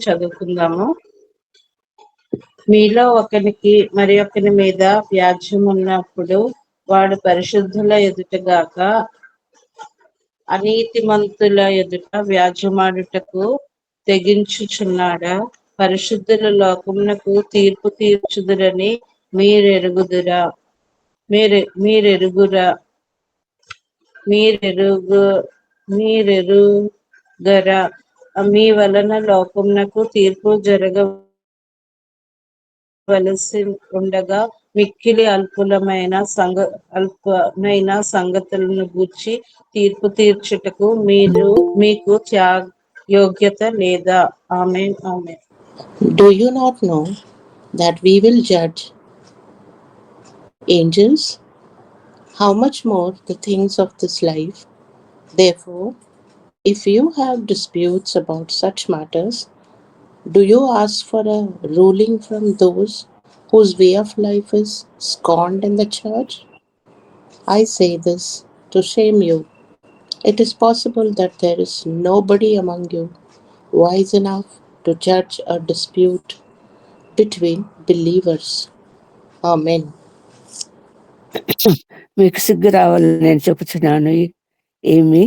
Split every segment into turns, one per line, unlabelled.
చదువుకుందాము. మీలో ఒకనికి మరి ఒకని మీద వ్యాజ్యం ఉన్నప్పుడు వాడు పరిశుద్ధుల ఎదుటగాక అనీతిమంతుల ఎదుట వ్యాజ్యమాడుటకు తెగించుచున్నాడా? పరిశుద్ధుల లోకమునకు తీర్పు తీర్చుదురని మీరెరుగుదురా? మీరెరుగరా? మీ వలన లోకమునకు తీర్పు జరగవలసి ఉండగా మిక్కిలి అల్పమైన సంగతులను గూర్చి తీర్పు తీర్చుటకు మీకు యోగ్యత లేదా? ఆమేన్. ఆమేన్.
Do you not know that we will judge angels? How much more the things of this life? Therefore, if you have disputes about such matters, do you ask for a ruling from those whose way of life is scorned in the church? I say this to shame you. It is possible that there is nobody among you wise enough to judge a dispute between believers. Amen.
మీకు సిగ్గు రావాలని నేను చెప్పుచున్నాను. ఏమి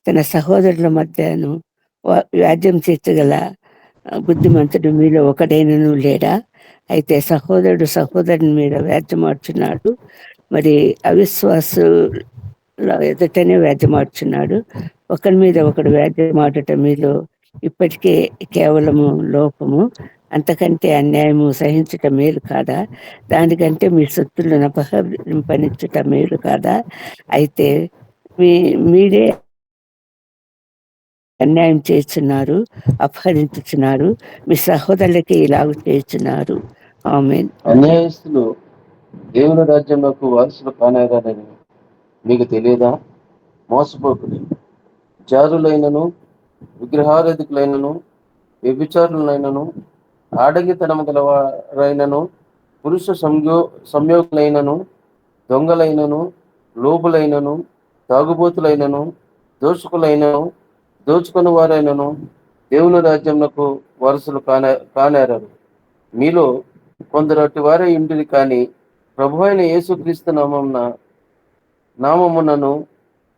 తన సహోదరుల మధ్యను వ్యాజ్యం చేర్చగల బుద్ధిమంతుడు మీలో ఒకడైనను లేడా? అయితే సహోదరుడు సహోదరుని మీద వ్యాజ్యమాడుచున్నాడు, మరి అవిశ్వాసుల ఎదుటనే వ్యాజ్యమాడుచున్నాడు. ఒకరి మీద ఒకడు వ్యాజ్యమాడటం మీలో ఇప్పటికే కేవలము లోపము. అంతకంటే అన్యాయము సహించుట మేలు కాదా? దానికంటే మీ సొత్తులను అపహరింపనిచ్చుట మేలు కాదా? అయితే మీరే అన్యాయం చేస్తున్నారు, అపహరించుచున్నారు, మీ సహోదరులకి ఇలాగ చేస్తున్నారు. ఆమేన్.
అన్యాయస్తులు దేవుని రాజ్యంలోకి వారసులు కానేరారని మీకు తెలియదా? మోసపోకుడి. జారులైనను, విగ్రహారాధికులైనను, వ్యభిచారులైనను, ఆడంగితనము గలవారైనను, పురుష సంయోగులైనను, దొంగలైనను, లోబులైనను, తాగుబోతులైనను, దోషకులైనను, దోచుకుని వారైనను దేవుని రాజ్యంలో వారసులు కానేరారు. మీలో కొందరు అట్టి వారే ఇంటిని కానీ ప్రభువైన యేసుక్రీస్తు నామమునను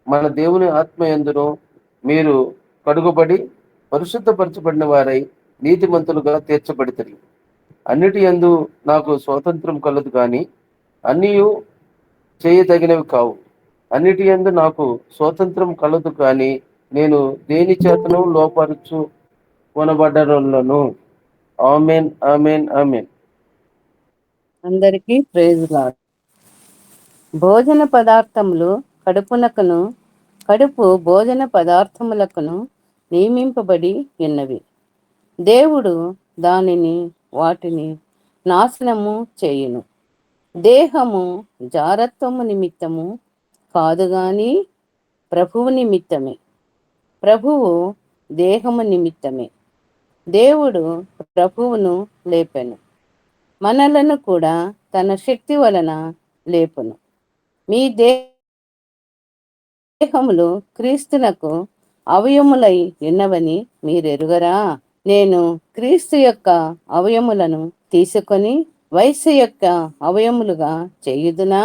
మన దేవుని ఆత్మయందును మీరు కడుగుబడి పరిశుద్ధపరచబడిన వారై నీతిమంతులుగా తీర్చబడితరు. అన్నిటి యందు నాకు స్వాతంత్రం కలదు కానీ అన్నీ చేయదగినవి కావు. అన్నిటి యందు నాకు స్వాతంత్రం కలదు కానీ నేను దేని చేతను లోపరుచు కొనబడ్డను. ఆమేన్. ఆమేన్. ఆమేన్.
అందరికీ ప్రైజ్ లార్డ్. భోజన పదార్థములు కడుపు భోజన పదార్థములకును నియమింపబడి ఉన్నవి. దేవుడు వాటిని నాశనము చేయును. దేహము జారత్వము నిమిత్తము కాదు గాని ప్రభువు నిమిత్తమే. ప్రభువు దేహము నిమిత్తమే. దేవుడు ప్రభువును లేపెను, మనలను కూడా తన శక్తి వలన లేపును. మీ దేహములు క్రీస్తునకు అవయములై ఉన్నవని మీరెరుగరా? నేను క్రీస్తు యొక్క అవయములను తీసుకొని వయస్సు యొక్క అవయములుగా చేయుదునా?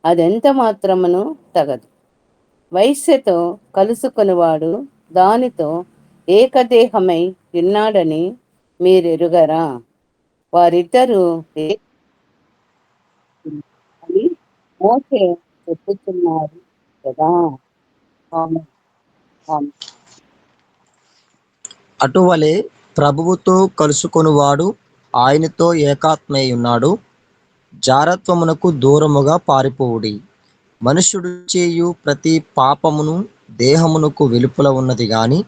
అదెంత మాత్రమును తగదు. వయస్సుతో కలుసుకొనివాడు దానితో ఏకదేహమై ఉన్నాడని మీరెరుగరా? వారిద్దరూ అని మోసే చెప్పుచున్నారు కదా.
అటువలే ప్రభువుతో కలుసుకొనువాడు ఆయనతో ఏకాత్మై ఉన్నాడు. జారత్వమునకు దూరముగా పారిపోవుడి. మనుష్యుడు చేయు ప్రతి పాపమును దేహమునకు వెలుపల ఉన్నది గాని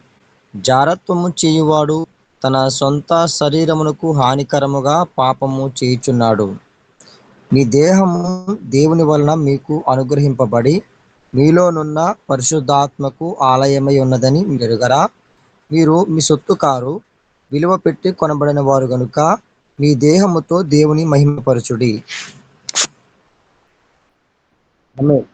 జారత్వము చేయువాడు తన సొంత శరీరమునకు హానికరముగా పాపము చేయుచున్నాడు. మీ దేహము దేవుని వలన మీకు అనుగ్రహింపబడి మీలోనున్న పరిశుద్ధాత్మకు ఆలయమై ఉన్నదని మీరెరుగరా? మీరు మీ సొత్తు కారు, విలువ పెట్టి కొనబడిన వారు గనుక మీ దేహముతో దేవుని మహిమపరచుడి. ఆమేన్.